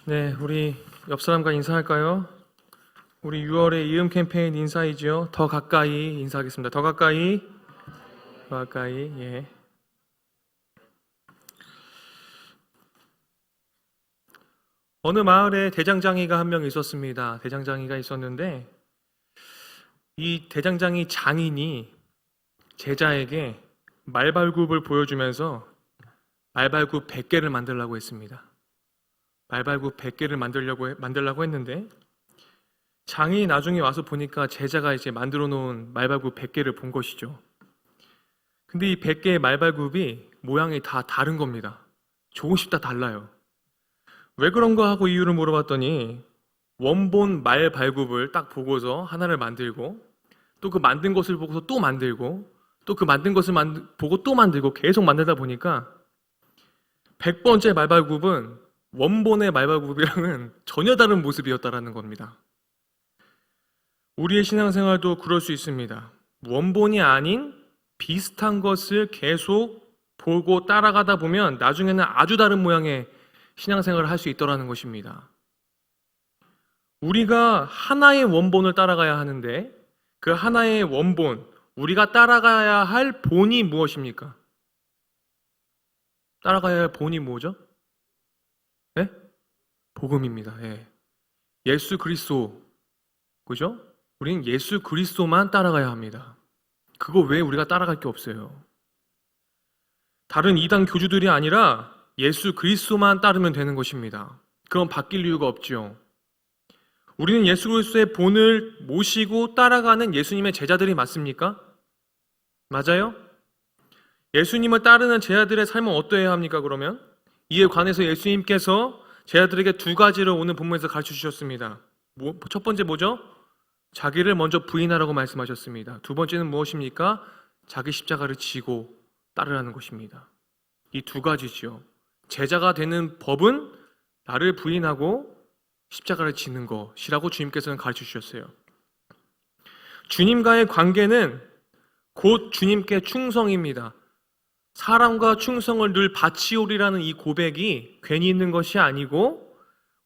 네, 우리 옆 사람과 인사할까요? 우리 6월의 이음 캠페인 인사이죠. 더 가까이 인사하겠습니다. 더 가까이, 더 가까이. 예. 어느 마을에 대장장이가 한 명 있었습니다. 대장장이가 있었는데 이 대장장이 장인이 제자에게 말발굽을 보여주면서 말발굽 100개를 만들라고 했습니다. 말발굽 100개를 만들라고 했는데 장인이 나중에 와서 보니까 제자가 이제 만들어 놓은 말발굽 100개를 본 것이죠. 근데 이 100개의 말발굽이 모양이 다 다른 겁니다. 조금씩 다 달라요. 왜 그런가 하고 이유를 물어봤더니 원본 말발굽을 딱 보고서 하나를 만들고 또 그 만든 것을 보고서 또 만들고 또 그 만든 것을 보고 또 만들고 계속 만들다 보니까 100번째 말발굽은 원본의 말발굽이랑은 전혀 다른 모습이었다라는 겁니다. 우리의 신앙생활도 그럴 수 있습니다. 원본이 아닌 비슷한 것을 계속 보고 따라가다 보면 나중에는 아주 다른 모양의 신앙생활을 할 수 있더라는 것입니다. 우리가 하나의 원본을 따라가야 하는데 그 하나의 원본, 우리가 따라가야 할 본이 무엇입니까? 따라가야 할 본이 뭐죠? 네? 복음입니다. 예. 예수 그리스도, 그죠? 우리는 예수 그리스도만 따라가야 합니다. 그거 외에 우리가 따라갈 게 없어요. 다른 이단 교주들이 아니라 예수 그리스도만 따르면 되는 것입니다. 그럼 바뀔 이유가 없죠. 우리는 예수 그리스도의 본을 모시고 따라가는 예수님의 제자들이 맞습니까? 맞아요? 예수님을 따르는 제자들의 삶은 어떠해야 합니까, 그러면? 이에 관해서 예수님께서 제자들에게 두 가지를 오늘 본문에서 가르쳐 주셨습니다. 첫 번째 뭐죠? 자기를 먼저 부인하라고 말씀하셨습니다. 두 번째는 무엇입니까? 자기 십자가를 지고 따르라는 것입니다. 이 두 가지죠. 제자가 되는 법은 나를 부인하고 십자가를 지는 것이라고 주님께서는 가르쳐 주셨어요. 주님과의 관계는 곧 주님께 충성입니다. 사랑과 충성을 늘 바치오리라는 이 고백이 괜히 있는 것이 아니고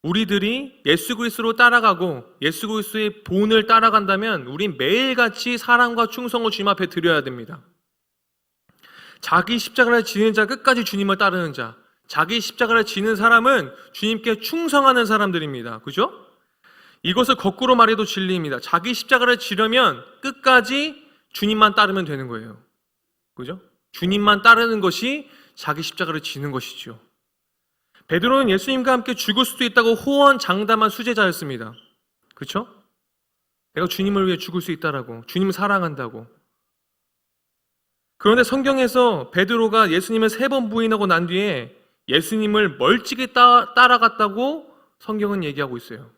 우리들이 예수 그리스도로 따라가고 예수 그리스도의 본을 따라간다면 우린 매일같이 사랑과 충성을 주님 앞에 드려야 됩니다. 자기 십자가를 지는 자, 끝까지 주님을 따르는 자, 자기 십자가를 지는 사람은 주님께 충성하는 사람들입니다. 그죠? 이것을 거꾸로 말해도 진리입니다. 자기 십자가를 지려면 끝까지 주님만 따르면 되는 거예요. 그죠? 주님만 따르는 것이 자기 십자가를 지는 것이죠. 베드로는 예수님과 함께 죽을 수도 있다고 호언장담한 수제자였습니다. 그렇죠? 내가 주님을 위해 죽을 수 있다라고, 주님을 사랑한다고. 그런데 성경에서 베드로가 예수님을 3번 부인하고 난 뒤에 예수님을 멀찍이 따라갔다고 성경은 얘기하고 있어요.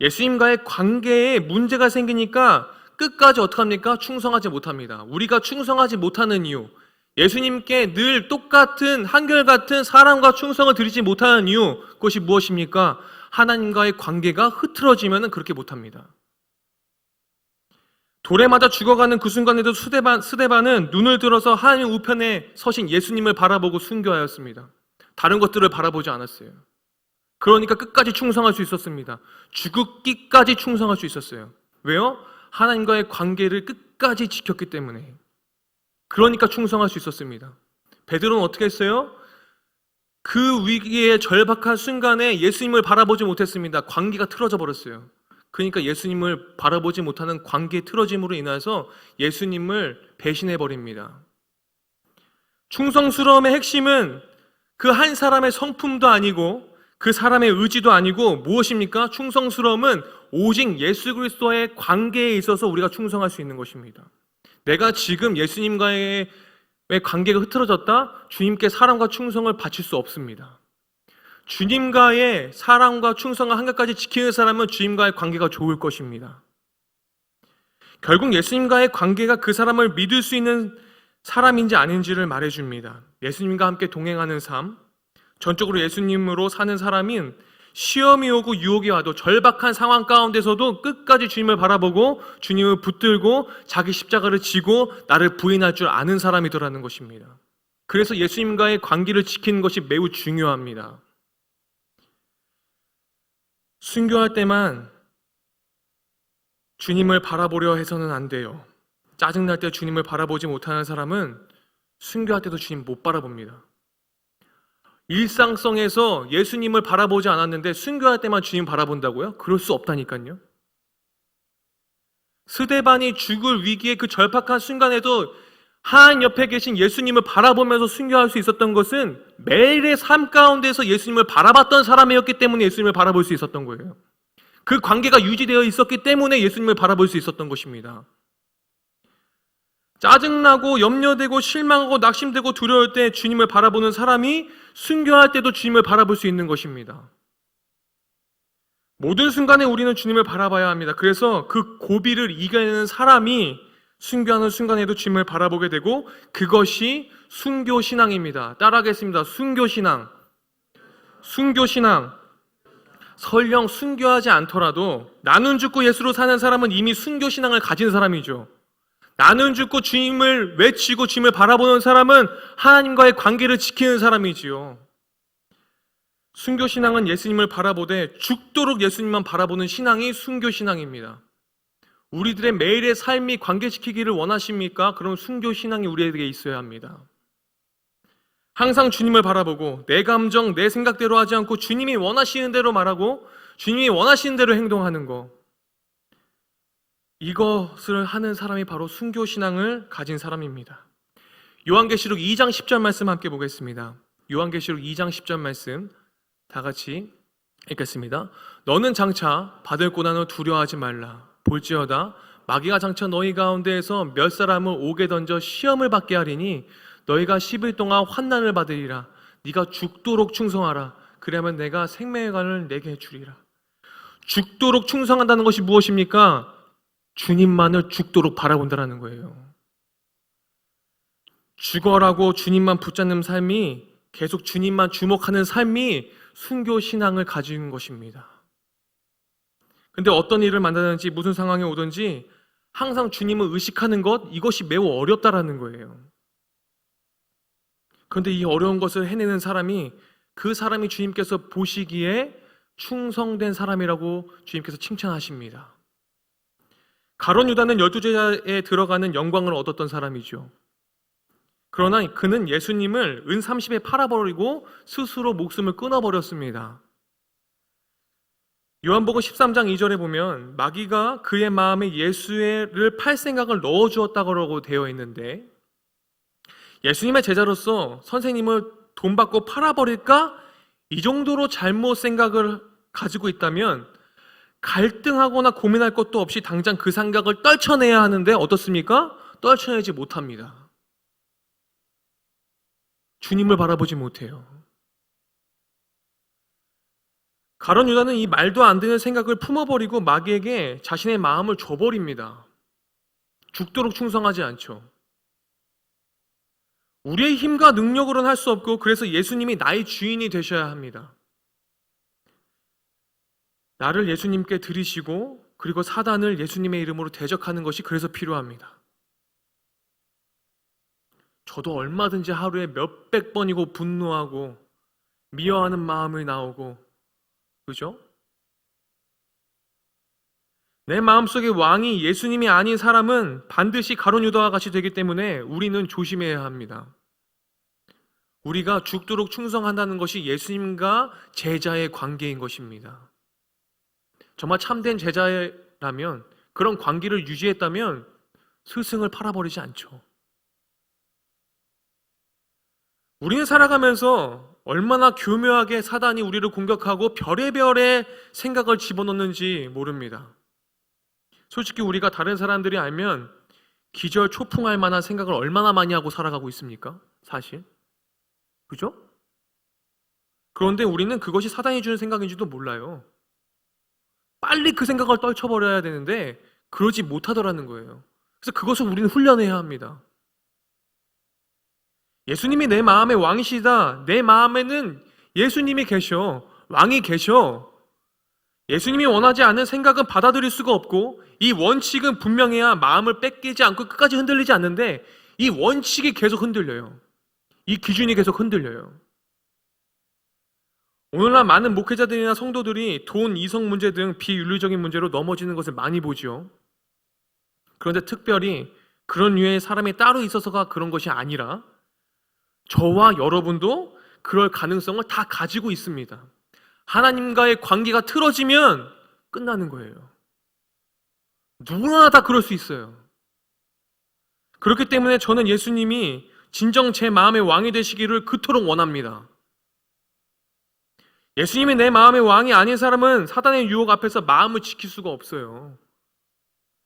예수님과의 관계에 문제가 생기니까 끝까지 어떡합니까? 충성하지 못합니다. 우리가 충성하지 못하는 이유, 예수님께 늘 똑같은 한결같은 사랑과 충성을 드리지 못하는 이유, 그것이 무엇입니까? 하나님과의 관계가 흐트러지면 그렇게 못합니다. 돌에 맞아 죽어가는 그 순간에도 스데반은 눈을 들어서 하나님 우편에 서신 예수님을 바라보고 순교하였습니다. 다른 것들을 바라보지 않았어요. 그러니까 끝까지 충성할 수 있었습니다. 죽기까지 충성할 수 있었어요. 왜요? 하나님과의 관계를 끝까지 지켰기 때문에. 그러니까 충성할 수 있었습니다. 베드로는 어떻게 했어요? 그 위기의 절박한 순간에 예수님을 바라보지 못했습니다. 관계가 틀어져 버렸어요. 그러니까 예수님을 바라보지 못하는 관계의 틀어짐으로 인해서 예수님을 배신해 버립니다. 충성스러움의 핵심은 그 한 사람의 성품도 아니고 그 사람의 의지도 아니고 무엇입니까? 충성스러움은 오직 예수 그리스도의 관계에 있어서 우리가 충성할 수 있는 것입니다. 내가 지금 예수님과의 관계가 흐트러졌다? 주님께 사랑과 충성을 바칠 수 없습니다. 주님과의 사랑과 충성을 한결까지 지키는 사람은 주님과의 관계가 좋을 것입니다. 결국 예수님과의 관계가 그 사람을 믿을 수 있는 사람인지 아닌지를 말해줍니다. 예수님과 함께 동행하는 삶, 전적으로 예수님으로 사는 사람인 시험이 오고 유혹이 와도 절박한 상황 가운데서도 끝까지 주님을 바라보고 주님을 붙들고 자기 십자가를 지고 나를 부인할 줄 아는 사람이더라는 것입니다. 그래서 예수님과의 관계를 지키는 것이 매우 중요합니다. 순교할 때만 주님을 바라보려 해서는 안 돼요. 짜증날 때 주님을 바라보지 못하는 사람은 순교할 때도 주님 못 바라봅니다. 일상성에서 예수님을 바라보지 않았는데 순교할 때만 주님 바라본다고요? 그럴 수 없다니까요. 스데반이 죽을 위기의 그 절박한 순간에도 하나님 옆에 계신 예수님을 바라보면서 순교할 수 있었던 것은 매일의 삶 가운데서 예수님을 바라봤던 사람이었기 때문에 예수님을 바라볼 수 있었던 거예요. 그 관계가 유지되어 있었기 때문에 예수님을 바라볼 수 있었던 것입니다. 짜증나고 염려되고 실망하고 낙심되고 두려울 때 주님을 바라보는 사람이 순교할 때도 주님을 바라볼 수 있는 것입니다. 모든 순간에 우리는 주님을 바라봐야 합니다. 그래서 그 고비를 이겨내는 사람이 순교하는 순간에도 주님을 바라보게 되고 그것이 순교신앙입니다. 따라하겠습니다. 순교신앙. 순교신앙. 설령 순교하지 않더라도 나는 죽고 예수로 사는 사람은 이미 순교신앙을 가진 사람이죠. 나는 죽고 주님을 외치고 주님을 바라보는 사람은 하나님과의 관계를 지키는 사람이지요. 순교신앙은 예수님을 바라보되 죽도록 예수님만 바라보는 신앙이 순교신앙입니다. 우리들의 매일의 삶이 관계시키기를 원하십니까? 그럼 순교신앙이 우리에게 있어야 합니다. 항상 주님을 바라보고 내 감정, 내 생각대로 하지 않고 주님이 원하시는 대로 말하고 주님이 원하시는 대로 행동하는 것, 이것을 하는 사람이 바로 순교신앙을 가진 사람입니다. 요한계시록 2장 10절 말씀 함께 보겠습니다. 요한계시록 2장 10절 말씀 다 같이 읽겠습니다. 너는 장차 받을 고난을 두려워하지 말라. 볼지어다 마귀가 장차 너희 가운데에서 몇 사람을 옥에 던져 시험을 받게 하리니 너희가 10일 동안 환난을 받으리라. 네가 죽도록 충성하라. 그러면 내가 생명의 관을 내게 주리라. 죽도록 충성한다는 것이 무엇입니까? 주님만을 죽도록 바라본다는 거예요. 죽어라고 주님만 붙잡는 삶이, 계속 주님만 주목하는 삶이 순교신앙을 가진 것입니다. 근데 어떤 일을 만나든지 무슨 상황이 오든지 항상 주님을 의식하는 것, 이것이 매우 어렵다라는 거예요. 그런데 이 어려운 것을 해내는 사람이, 그 사람이 주님께서 보시기에 충성된 사람이라고 주님께서 칭찬하십니다. 가룟 유다는 12제자에 들어가는 영광을 얻었던 사람이죠. 그러나 그는 예수님을 은 30에 팔아버리고 스스로 목숨을 끊어버렸습니다. 요한복음 13장 2절에 보면 마귀가 그의 마음에 예수를 팔 생각을 넣어주었다고 되어 있는데, 예수님의 제자로서 선생님을 돈 받고 팔아버릴까? 이 정도로 잘못 생각을 가지고 있다면 갈등하거나 고민할 것도 없이 당장 그 생각을 떨쳐내야 하는데 어떻습니까? 떨쳐내지 못합니다. 주님을 바라보지 못해요. 가룟 유다는 이 말도 안 되는 생각을 품어버리고 마귀에게 자신의 마음을 줘버립니다. 죽도록 충성하지 않죠. 우리의 힘과 능력으로는 할 수 없고, 그래서 예수님이 나의 주인이 되셔야 합니다. 나를 예수님께 드리시고 그리고 사단을 예수님의 이름으로 대적하는 것이 그래서 필요합니다. 저도 얼마든지 하루에 몇백 번이고 분노하고 미워하는 마음이 나오고, 그죠? 내 마음속의 왕이 예수님이 아닌 사람은 반드시 가룟 유다와 같이 되기 때문에 우리는 조심해야 합니다. 우리가 죽도록 충성한다는 것이 예수님과 제자의 관계인 것입니다. 정말 참된 제자라면, 그런 관계를 유지했다면 스승을 팔아버리지 않죠. 우리는 살아가면서 얼마나 교묘하게 사단이 우리를 공격하고 별의별의 생각을 집어넣는지 모릅니다. 솔직히 우리가 다른 사람들이 알면 기절 초풍할 만한 생각을 얼마나 많이 하고 살아가고 있습니까? 사실. 그죠? 그런데 우리는 그것이 사단이 주는 생각인지도 몰라요. 빨리 그 생각을 떨쳐버려야 되는데 그러지 못하더라는 거예요. 그래서 그것을 우리는 훈련해야 합니다. 예수님이 내 마음의 왕이시다. 내 마음에는 예수님이 계셔. 왕이 계셔. 예수님이 원하지 않는 생각은 받아들일 수가 없고, 이 원칙은 분명해야 마음을 뺏기지 않고 끝까지 흔들리지 않는데, 이 원칙이 계속 흔들려요. 이 기준이 계속 흔들려요. 오늘날 많은 목회자들이나 성도들이 돈, 이성 문제 등 비윤리적인 문제로 넘어지는 것을 많이 보죠. 그런데 특별히 그런 류의 사람이 따로 있어서가 그런 것이 아니라 저와 여러분도 그럴 가능성을 다 가지고 있습니다. 하나님과의 관계가 틀어지면 끝나는 거예요. 누구나 다 그럴 수 있어요. 그렇기 때문에 저는 예수님이 진정 제 마음의 왕이 되시기를 그토록 원합니다. 예수님이 내 마음의 왕이 아닌 사람은 사단의 유혹 앞에서 마음을 지킬 수가 없어요.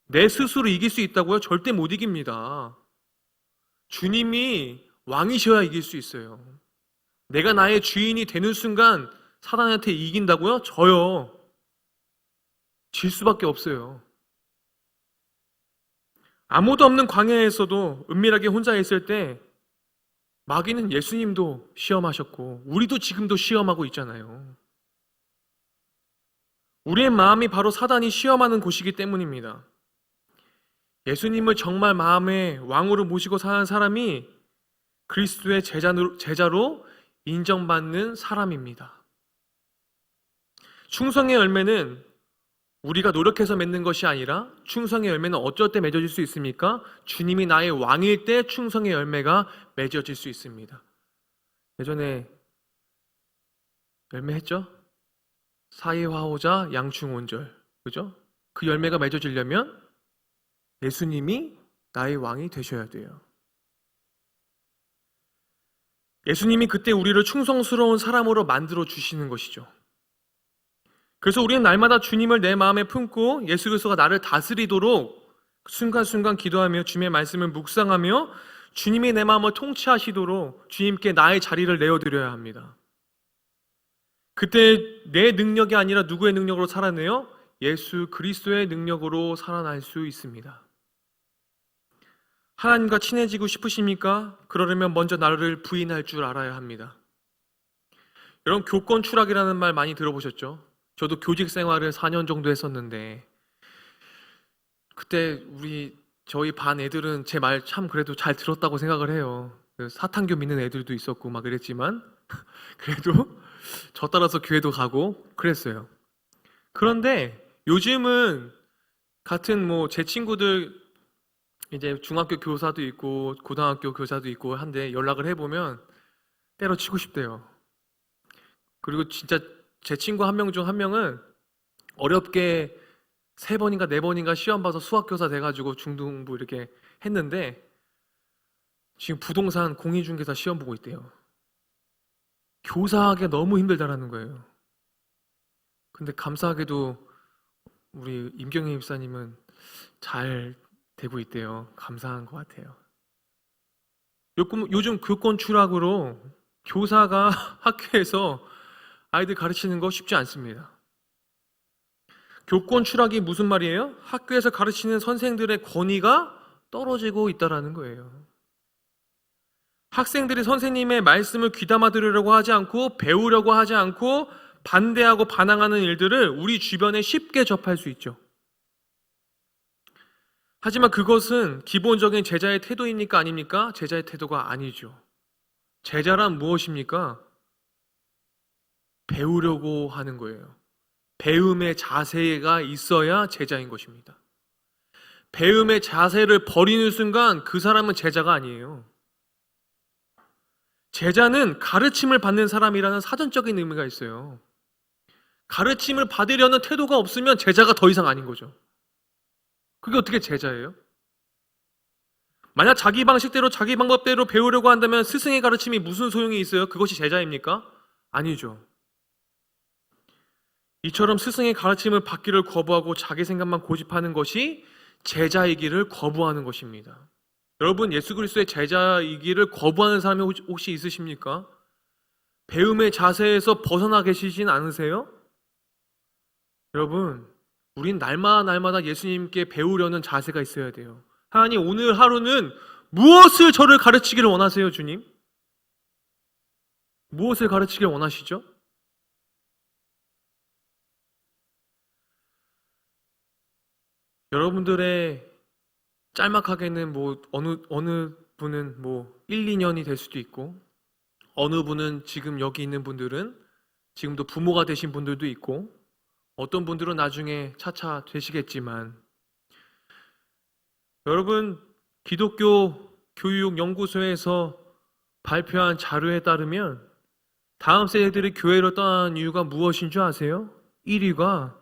내 스스로 이길 수 있다고요? 절대 못 이깁니다. 주님이 왕이셔야 이길 수 있어요. 내가 나의 주인이 되는 순간 사단한테 이긴다고요? 져요. 질 수밖에 없어요. 아무도 없는 광야에서도 은밀하게 혼자 있을 때 마귀는 예수님도 시험하셨고 우리도 지금도 시험하고 있잖아요. 우리의 마음이 바로 사단이 시험하는 곳이기 때문입니다. 예수님을 정말 마음의 왕으로 모시고 사는 사람이 그리스도의 제자로 인정받는 사람입니다. 충성의 열매는 우리가 노력해서 맺는 것이 아니라 충성의 열매는 어쩔 때 맺어질 수 있습니까? 주님이 나의 왕일 때 충성의 열매가 맺어질 수 있습니다. 예전에 열매 했죠? 사이화호자 양충온절, 그죠? 그 열매가 맺어지려면 예수님이 나의 왕이 되셔야 돼요. 예수님이 그때 우리를 충성스러운 사람으로 만들어 주시는 것이죠. 그래서 우리는 날마다 주님을 내 마음에 품고 예수 그리스도가 나를 다스리도록 순간순간 기도하며 주님의 말씀을 묵상하며 주님이 내 마음을 통치하시도록 주님께 나의 자리를 내어드려야 합니다. 그때 내 능력이 아니라 누구의 능력으로 살아내요? 예수 그리스도의 능력으로 살아날 수 있습니다. 하나님과 친해지고 싶으십니까? 그러려면 먼저 나를 부인할 줄 알아야 합니다. 여러분, 교권 추락이라는 말 많이 들어보셨죠? 저도 교직 생활을 4년 정도 했었는데 그때 저희 반 애들은 제 말 참 그래도 잘 들었다고 생각을 해요. 사탄교 믿는 애들도 있었고 막 그랬지만 그래도 저 따라서 교회도 가고 그랬어요. 그런데 요즘은 같은 제 친구들 이제 중학교 교사도 있고 고등학교 교사도 있고 한데 연락을 해보면 때려치고 싶대요. 그리고 진짜 제 친구 한 명 중 한 명은 어렵게 3번인가 4번인가 시험 봐서 수학교사 돼가지고 중등부 이렇게 했는데 지금 부동산 공인중개사 시험 보고 있대요. 교사하기 너무 힘들다라는 거예요. 근데 감사하게도 우리 임경희 집사님은 잘 되고 있대요. 감사한 것 같아요. 요즘 교권 추락으로 교사가 학교에서 아이들 가르치는 거 쉽지 않습니다. 교권 추락이 무슨 말이에요? 학교에서 가르치는 선생들의 권위가 떨어지고 있다는 거예요. 학생들이 선생님의 말씀을 귀담아 들으려고 하지 않고 배우려고 하지 않고 반대하고 반항하는 일들을 우리 주변에 쉽게 접할 수 있죠. 하지만 그것은 기본적인 제자의 태도입니까? 아닙니까? 제자의 태도가 아니죠. 제자란 무엇입니까? 배우려고 하는 거예요. 배움의 자세가 있어야 제자인 것입니다. 배움의 자세를 버리는 순간 그 사람은 제자가 아니에요. 제자는 가르침을 받는 사람이라는 사전적인 의미가 있어요. 가르침을 받으려는 태도가 없으면 제자가 더 이상 아닌 거죠. 그게 어떻게 제자예요? 만약 자기 방식대로 자기 방법대로 배우려고 한다면 스승의 가르침이 무슨 소용이 있어요? 그것이 제자입니까? 아니죠. 이처럼 스승의 가르침을 받기를 거부하고 자기 생각만 고집하는 것이 제자이기를 거부하는 것입니다. 여러분, 예수 그리스도의 제자이기를 거부하는 사람이 혹시 있으십니까? 배움의 자세에서 벗어나 계시진 않으세요? 여러분, 우린 날마다 예수님께 배우려는 자세가 있어야 돼요. 하나님, 오늘 하루는 무엇을 저를 가르치기를 원하세요, 주님? 무엇을 가르치기를 원하시죠? 여러분들의 짤막하게는 어느 분은 1, 2년이 될 수도 있고 어느 분은 지금 여기 있는 분들은 지금도 부모가 되신 분들도 있고 어떤 분들은 나중에 차차 되시겠지만, 여러분, 기독교 교육연구소에서 발표한 자료에 따르면 다음 세대들이 교회로 떠나는 이유가 무엇인 줄 아세요? 1위가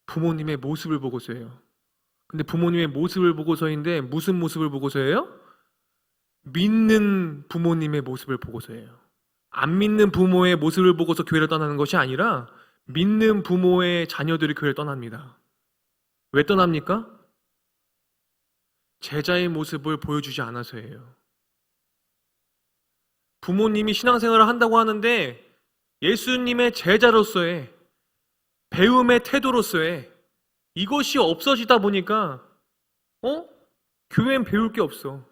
부모님의 모습을 보고서예요. 근데 부모님의 모습을 보고서인데 무슨 모습을 보고서예요? 믿는 부모님의 모습을 보고서예요. 안 믿는 부모의 모습을 보고서 교회를 떠나는 것이 아니라 믿는 부모의 자녀들이 교회를 떠납니다. 왜 떠납니까? 제자의 모습을 보여주지 않아서예요. 부모님이 신앙생활을 한다고 하는데 예수님의 제자로서의 배움의 태도로서의 이것이 없어지다 보니까 교회는 배울 게 없어.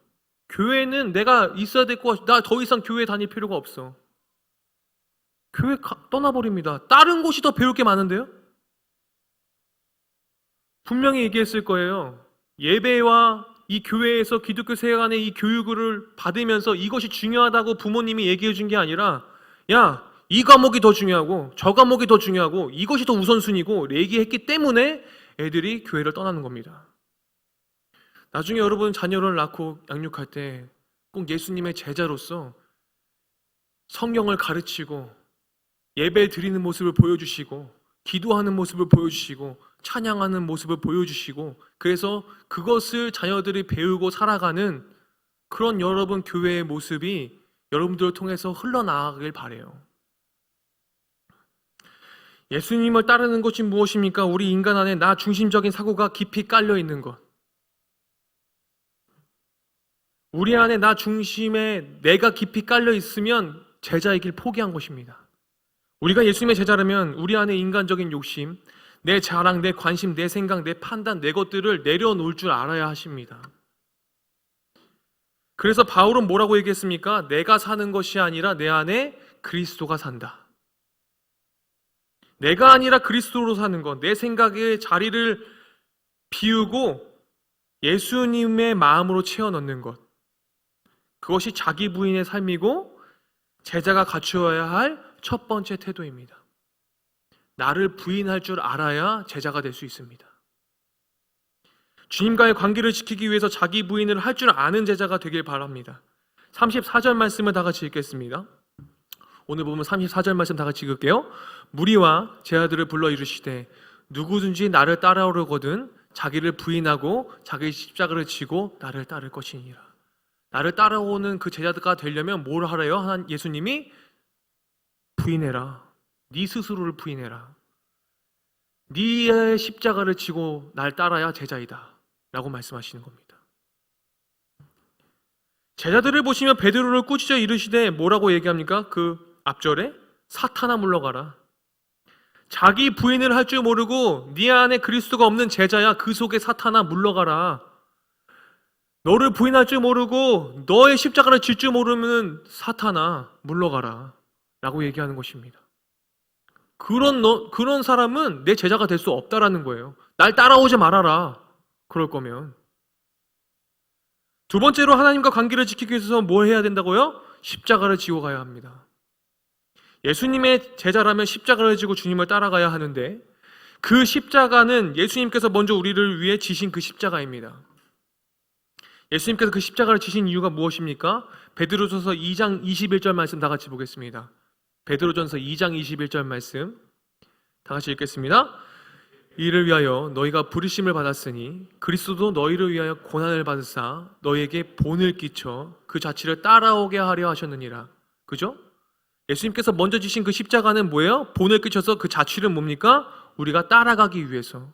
교회는 내가 있어야 될 거, 나 더 이상 교회 다닐 필요가 없어. 교회 떠나버립니다. 다른 곳이 더 배울 게 많은데요? 분명히 얘기했을 거예요. 예배와 이 교회에서 기독교 세계관의 이 교육을 받으면서 이것이 중요하다고 부모님이 얘기해 준 게 아니라, 야, 이 과목이 더 중요하고 저 과목이 더 중요하고 이것이 더 우선순위고 얘기했기 때문에 애들이 교회를 떠나는 겁니다. 나중에 여러분 자녀를 낳고 양육할 때 꼭 예수님의 제자로서 성경을 가르치고 예배 드리는 모습을 보여주시고 기도하는 모습을 보여주시고 찬양하는 모습을 보여주시고, 그래서 그것을 자녀들이 배우고 살아가는 그런 여러분 교회의 모습이 여러분들을 통해서 흘러나가길 바라요. 예수님을 따르는 것이 무엇입니까? 우리 인간 안에 나 중심적인 사고가 깊이 깔려 있는 것. 우리 안에 나 중심에 내가 깊이 깔려 있으면 제자의 길 포기한 것입니다. 우리가 예수님의 제자라면 우리 안에 인간적인 욕심, 내 자랑, 내 관심, 내 생각, 내 판단, 내 것들을 내려놓을 줄 알아야 하십니다. 그래서 바울은 뭐라고 얘기했습니까? 내가 사는 것이 아니라 내 안에 그리스도가 산다. 내가 아니라 그리스도로 사는 것, 내 생각의 자리를 비우고 예수님의 마음으로 채워 넣는 것, 그것이 자기 부인의 삶이고 제자가 갖추어야 할 첫 번째 태도입니다. 나를 부인할 줄 알아야 제자가 될 수 있습니다. 주님과의 관계를 지키기 위해서 자기 부인을 할 줄 아는 제자가 되길 바랍니다. 34절 말씀을 다 같이 읽겠습니다. 오늘 보면 34절 말씀 다 같이 읽을게요. 무리와 제자들을 불러 이르시되 누구든지 나를 따라오려거든 자기를 부인하고 자기 십자가를 지고 나를 따를 것이니라. 나를 따라오는 그 제자가 되려면 뭘 하래요? 예수님이 부인해라. 네 스스로를 부인해라. 네의 십자가를 지고 날 따라야 제자이다 라고 말씀하시는 겁니다. 제자들을 보시면 베드로를 꾸짖어 이르시되 뭐라고 얘기합니까? 그 앞절에 사탄아 물러가라. 자기 부인을 할 줄 모르고 네 안에 그리스도가 없는 제자야. 그 속에 사탄아 물러가라. 너를 부인할 줄 모르고 너의 십자가를 질 줄 모르면 사탄아 물러가라 라고 얘기하는 것입니다. 그런 사람은 내 제자가 될 수 없다라는 거예요. 날 따라오지 말아라. 그럴 거면. 두 번째로 하나님과 관계를 지키기 위해서 뭘 해야 된다고요? 십자가를 지고 가야 합니다. 예수님의 제자라면 십자가를 지고 주님을 따라가야 하는데 그 십자가는 예수님께서 먼저 우리를 위해 지신 그 십자가입니다. 예수님께서 그 십자가를 지신 이유가 무엇입니까? 베드로전서 2장 21절 말씀 다 같이 보겠습니다. 베드로전서 2장 21절 말씀 다 같이 읽겠습니다. 이를 위하여 너희가 부르심을 받았으니 그리스도도 너희를 위하여 고난을 받으사 너희에게 본을 끼쳐 그 자취를 따라오게 하려 하셨느니라. 그죠? 예수님께서 먼저 지신 그 십자가는 뭐예요? 본을 끼쳐서 그 자취를 뭡니까? 우리가 따라가기 위해서.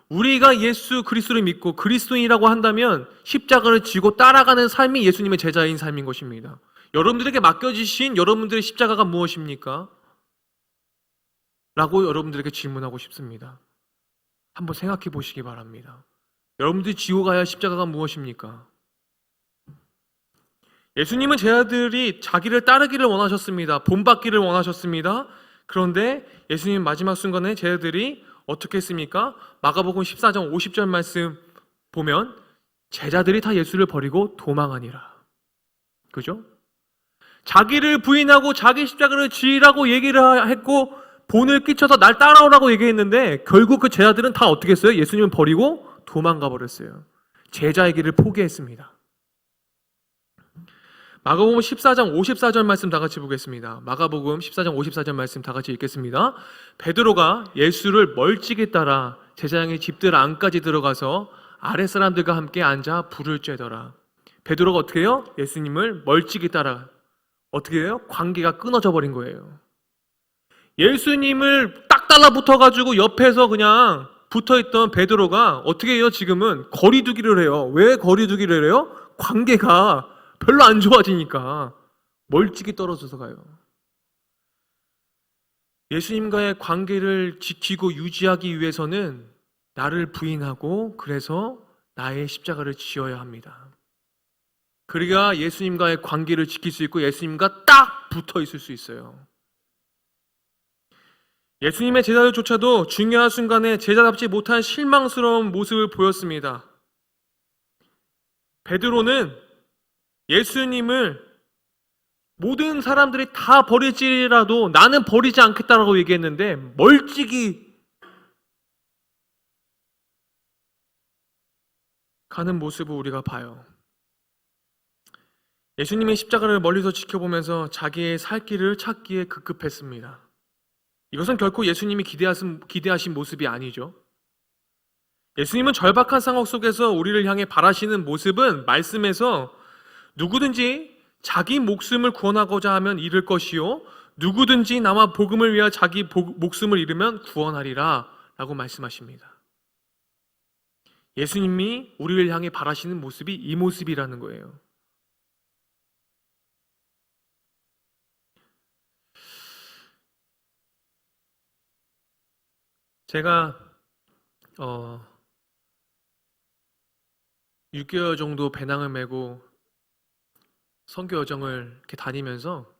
우리가 예수 그리스도를 믿고 그리스도인이라고 한다면 십자가를 지고 따라가는 삶이 예수님의 제자인 삶인 것입니다. 여러분들에게 맡겨지신 여러분들의 십자가가 무엇입니까? 라고 여러분들에게 질문하고 싶습니다. 한번 생각해 보시기 바랍니다. 여러분들이 지고 가야 할 십자가가 무엇입니까? 예수님은 제자들이 자기를 따르기를 원하셨습니다. 본받기를 원하셨습니다. 그런데 예수님 마지막 순간에 제자들이 어떻게 했습니까? 마가복음 14장 50절 말씀 보면 제자들이 다 예수를 버리고 도망하니라. 그죠? 자기를 부인하고 자기 십자가를 지라고 얘기를 했고 본을 끼쳐서 날 따라오라고 얘기했는데 결국 그 제자들은 다 어떻게 했어요? 예수님을 버리고 도망가 버렸어요. 제자의 길을 포기했습니다. 마가복음 14장 54절 말씀 다 같이 보겠습니다. 마가복음 14장 54절 말씀 다 같이 읽겠습니다. 베드로가 예수를 멀찍이 따라 제자장의 집들 안까지 들어가서 아랫사람들과 함께 앉아 불을 쬐더라. 베드로가 어떻게 해요? 예수님을 멀찍이 따라 어떻게 해요? 관계가 끊어져 버린 거예요. 예수님을 딱 달라붙어가지고 옆에서 그냥 붙어있던 베드로가 어떻게 해요? 지금은 거리두기를 해요. 왜 거리두기를 해요? 관계가 별로 안 좋아지니까 멀찍이 떨어져서 가요. 예수님과의 관계를 지키고 유지하기 위해서는 나를 부인하고 그래서 나의 십자가를 지어야 합니다. 그래야 예수님과의 관계를 지킬 수 있고 예수님과 딱 붙어 있을 수 있어요. 예수님의 제자들조차도 중요한 순간에 제자답지 못한 실망스러운 모습을 보였습니다. 베드로는 예수님을 모든 사람들이 다 버릴지라도 나는 버리지 않겠다라고 얘기했는데 멀찍이 가는 모습을 우리가 봐요. 예수님의 십자가를 멀리서 지켜보면서 자기의 살 길을 찾기에 급급했습니다. 이것은 결코 예수님이 기대하신 모습이 아니죠. 예수님은 절박한 상황 속에서 우리를 향해 바라시는 모습은 말씀에서 누구든지 자기 목숨을 구원하고자 하면 잃을 것이요 누구든지 나와 복음을 위하여 자기 목숨을 잃으면 구원하리라 라고 말씀하십니다. 예수님이 우리를 향해 바라시는 모습이 이 모습이라는 거예요. 제가 6개월 정도 배낭을 메고 선교 여정을 이렇게 다니면서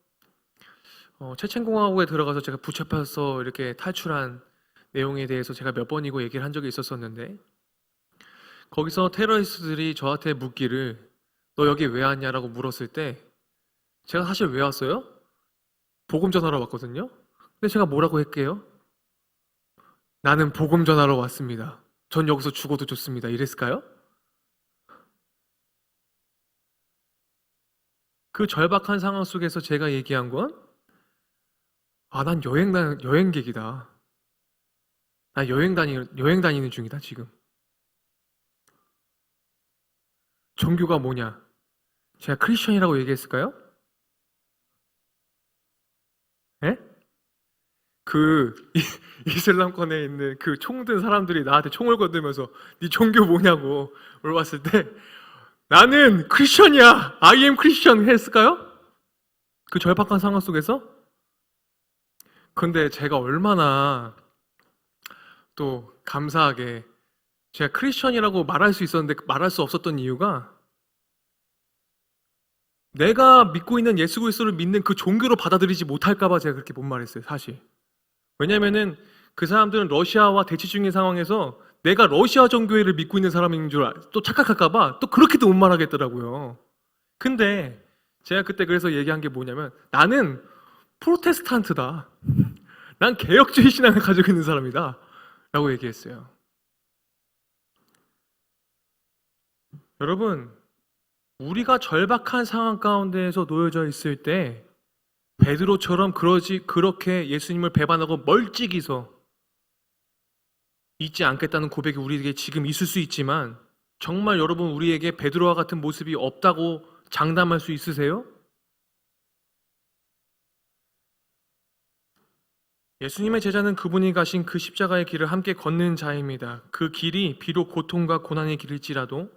체첸공화국에 들어가서 제가 붙잡혀서 이렇게 탈출한 내용에 대해서 제가 몇 번이고 얘기를 한 적이 있었었는데 거기서 테러리스트들이 저한테 묻기를 너 여기 왜 왔냐라고 물었을 때 제가 사실 왜 왔어요? 복음 전하러 왔거든요. 근데 제가 뭐라고 할게요? 나는 복음 전하러 왔습니다. 전 여기서 죽어도 좋습니다. 이랬을까요? 그 절박한 상황 속에서 제가 얘기한 건 난 여행객이다. 나 여행 다니는 중이다 지금. 종교가 뭐냐? 제가 크리스천이라고 얘기했을까요? 예? 그 이슬람권에 있는 그 총 든 사람들이 나한테 총을 거두면서 네 종교 뭐냐고 물어봤을 때 나는 크리스천이야. I am Christian 했을까요? 그 절박한 상황 속에서? 근데 제가 얼마나 또 감사하게 제가 크리스천이라고 말할 수 있었는데 말할 수 없었던 이유가 내가 믿고 있는 예수 그리스도를 믿는 그 종교로 받아들이지 못할까 봐 제가 그렇게 못 말했어요, 사실. 왜냐면은 그 사람들은 러시아와 대치 중인 상황에서 내가 러시아 종교를 믿고 있는 사람인 줄 또 착각할까 봐 또 그렇게도 못 말하겠더라고요. 근데 제가 그때 그래서 얘기한 게 뭐냐면 나는 프로테스탄트다. 난 개혁주의 신앙을 가지고 있는 사람이다. 라고 얘기했어요. 여러분, 우리가 절박한 상황 가운데에서 놓여져 있을 때 베드로처럼 그렇게 예수님을 배반하고 멀찍이서 잊지 않겠다는 고백이 우리에게 지금 있을 수 있지만 정말 여러분 우리에게 베드로와 같은 모습이 없다고 장담할 수 있으세요? 예수님의 제자는 그분이 가신 그 십자가의 길을 함께 걷는 자입니다. 그 길이 비록 고통과 고난의 길일지라도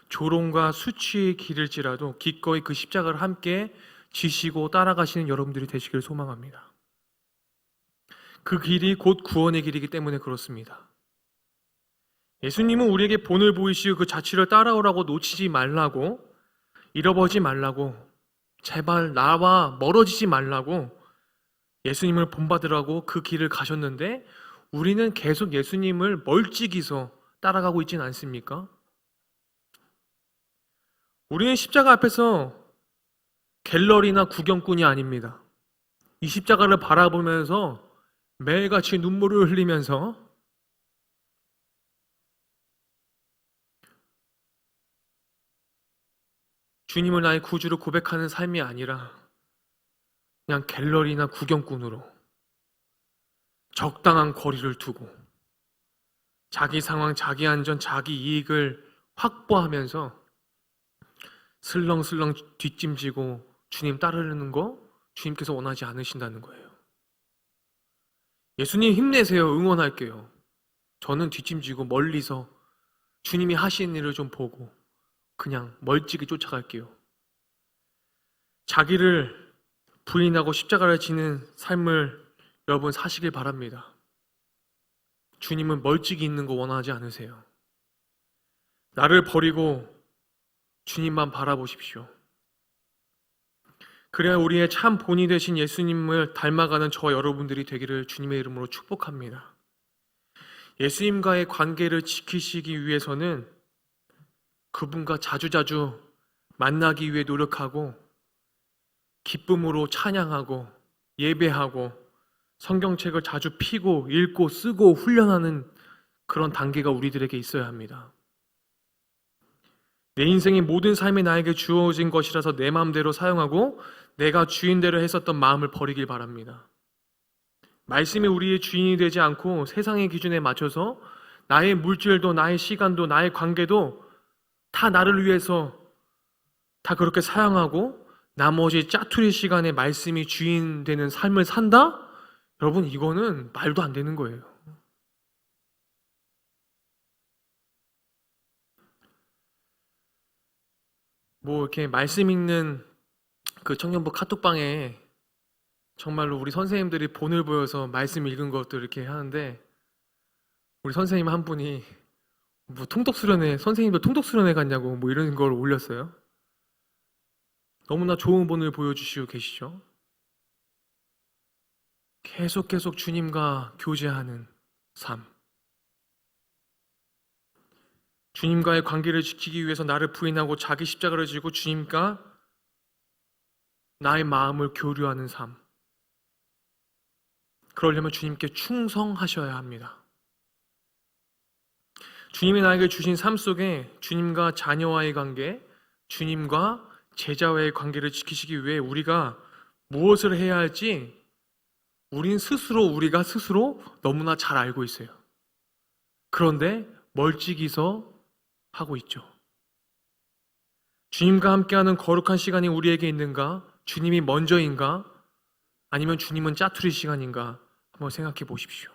조롱과 수치의 길일지라도 기꺼이 그 십자가를 함께 지시고 따라가시는 여러분들이 되시길 소망합니다. 그 길이 곧 구원의 길이기 때문에 그렇습니다. 예수님은 우리에게 본을 보이시고 그 자취를 따라오라고 놓치지 말라고 잃어버리지 말라고 제발 나와 멀어지지 말라고 예수님을 본받으라고 그 길을 가셨는데 우리는 계속 예수님을 멀찍이서 따라가고 있지는 않습니까? 우리는 십자가 앞에서 갤러리나 구경꾼이 아닙니다. 이 십자가를 바라보면서 매일같이 눈물을 흘리면서 주님을 나의 구주로 고백하는 삶이 아니라 그냥 갤러리나 구경꾼으로 적당한 거리를 두고 자기 상황, 자기 안전, 자기 이익을 확보하면서 슬렁슬렁 뒷짐지고 주님 따르는 거 주님께서 원하지 않으신다는 거예요. 예수님 힘내세요. 응원할게요. 저는 뒷짐지고 멀리서 주님이 하시는 일을 좀 보고 그냥 멀찍이 쫓아갈게요. 자기를 부인하고 십자가를 지는 삶을 여러분 사시길 바랍니다. 주님은 멀찍이 있는 거 원하지 않으세요. 나를 버리고 주님만 바라보십시오. 그래야 우리의 참 본이 되신 예수님을 닮아가는 저와 여러분들이 되기를 주님의 이름으로 축복합니다. 예수님과의 관계를 지키시기 위해서는 그분과 자주자주 만나기 위해 노력하고 기쁨으로 찬양하고 예배하고 성경책을 자주 피고 읽고 쓰고 훈련하는 그런 단계가 우리들에게 있어야 합니다. 내 인생의 모든 삶이 나에게 주어진 것이라서 내 마음대로 사용하고 내가 주인대로 했었던 마음을 버리길 바랍니다. 말씀이 우리의 주인이 되지 않고 세상의 기준에 맞춰서 나의 물질도 나의 시간도 나의 관계도 다 나를 위해서 다 그렇게 사용하고 나머지 짜투리 시간에 말씀이 주인 되는 삶을 산다? 여러분 이거는 말도 안 되는 거예요. 뭐 이렇게 말씀 읽는 그 청년부 카톡방에 정말로 우리 선생님들이 본을 보여서 말씀 읽은 것들 이렇게 하는데 우리 선생님 한 분이 뭐 통독수련회 선생님도 통독수련회 갔냐고 뭐 이런 걸 올렸어요. 너무나 좋은 본을 보여주시고 계시죠. 계속 주님과 교제하는 삶. 주님과의 관계를 지키기 위해서 나를 부인하고 자기 십자가를 지고 주님과 나의 마음을 교류하는 삶. 그러려면 주님께 충성하셔야 합니다. 주님이 나에게 주신 삶 속에 주님과 자녀와의 관계, 주님과 제자와의 관계를 지키시기 위해 우리가 무엇을 해야 할지 우리가 스스로 너무나 잘 알고 있어요. 그런데 멀찍이서 하고 있죠. 주님과 함께하는 거룩한 시간이 우리에게 있는가? 주님이 먼저인가? 아니면 주님은 짜투리 시간인가? 한번 생각해 보십시오.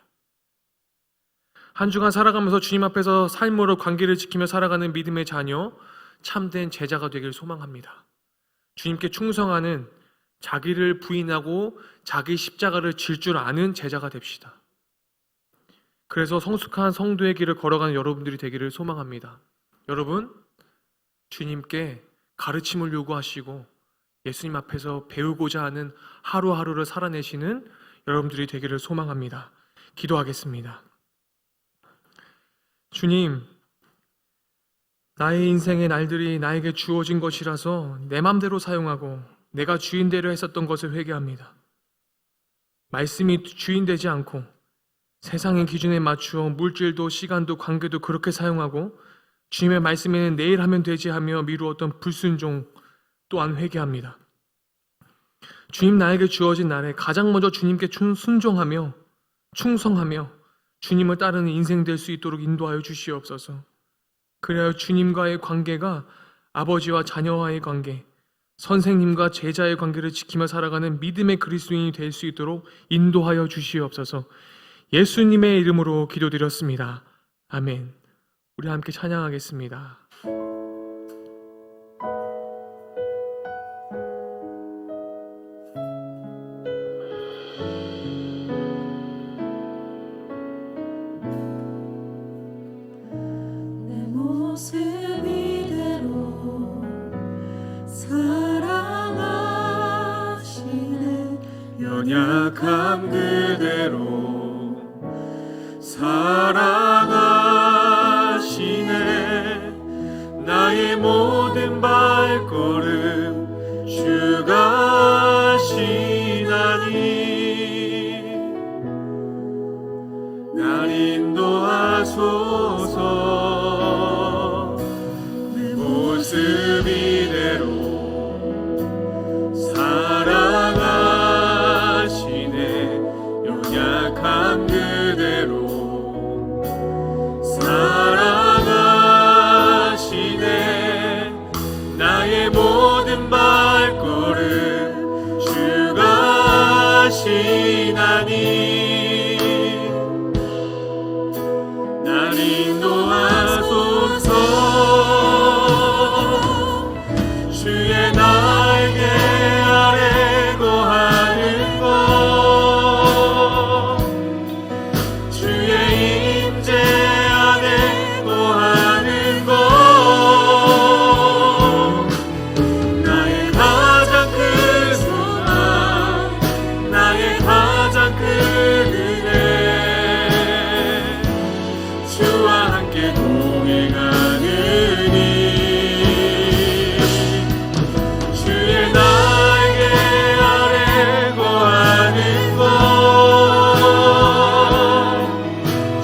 한 주간 살아가면서 주님 앞에서 삶으로 관계를 지키며 살아가는 믿음의 자녀, 참된 제자가 되길 소망합니다. 주님께 충성하는 자기를 부인하고 자기 십자가를 질 줄 아는 제자가 됩시다. 그래서 성숙한 성도의 길을 걸어가는 여러분들이 되기를 소망합니다. 여러분, 주님께 가르침을 요구하시고 예수님 앞에서 배우고자 하는 하루하루를 살아내시는 여러분들이 되기를 소망합니다. 기도하겠습니다. 주님, 나의 인생의 날들이 나에게 주어진 것이라서 내 맘대로 사용하고 내가 주인대로 했었던 것을 회개합니다. 말씀이 주인되지 않고 세상의 기준에 맞추어 물질도 시간도 관계도 그렇게 사용하고 주님의 말씀에는 내일 하면 되지 하며 미루었던 불순종 또한 회개합니다. 주님 나에게 주어진 날에 가장 먼저 주님께 순종하며 충성하며 주님을 따르는 인생 될 수 있도록 인도하여 주시옵소서. 그래야 주님과의 관계가 아버지와 자녀와의 관계, 선생님과 제자의 관계를 지키며 살아가는 믿음의 그리스도인이 될 수 있도록 인도하여 주시옵소서. 예수님의 이름으로 기도드렸습니다. 아멘. 우리 함께 찬양하겠습니다. 연약함 그대로 사랑하시네. 나의 모든 발걸음 주가 하시나니 인도하소서. 내 모습 이대로 사랑하시네. 연약함 그대로 사랑하시네. 나의 모든 발걸음 주가 하시나니 날 인도하소서. 주의 날개 아래 거하는 것, 주의 임재 안에 거하는 것, 나의 가장 큰 소망, 나의 가장 큰 은혜, 주와 함께 동행하느니 주의 날개 아래 거하는 것,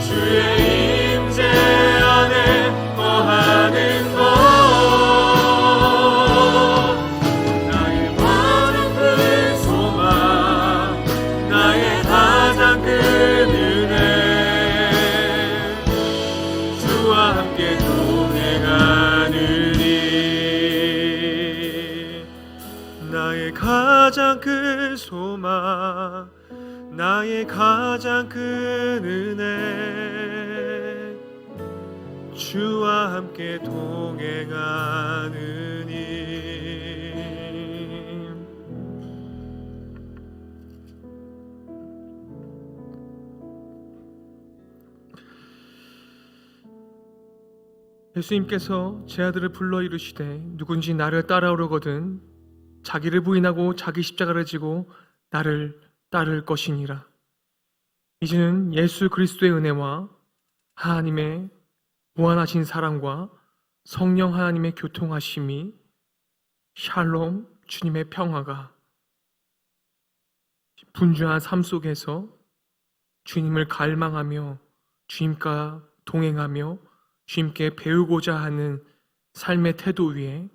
주의 임재 안에 거하는 것, 나의 가장 큰 소망, 나의 가장 큰 은혜, 주와 함께 동행하느니 나의 가장 큰 소망, 나의 가장 큰 은혜, 주와 함께 동행하느니. 예수님께서 제 아들을 불러 이르시되 누군지 나를 따라오려거든 자기를 부인하고 자기 십자가를 지고 나를 따를 것이니라. 이제는 예수 그리스도의 은혜와 하나님의 무한하신 사랑과 성령 하나님의 교통하심이 샬롬 주님의 평화가 분주한 삶 속에서 주님을 갈망하며 주님과 동행하며 주님께 배우고자 하는 삶의 태도 위에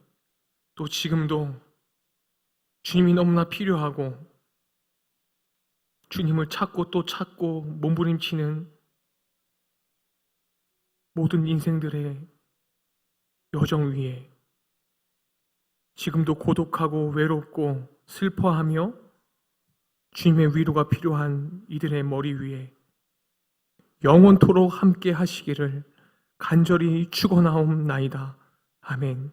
또 지금도 주님이 너무나 필요하고 주님을 찾고 또 찾고 몸부림치는 모든 인생들의 여정 위에 지금도 고독하고 외롭고 슬퍼하며 주님의 위로가 필요한 이들의 머리 위에 영원토록 함께 하시기를 간절히 축원하옵나이다. 아멘.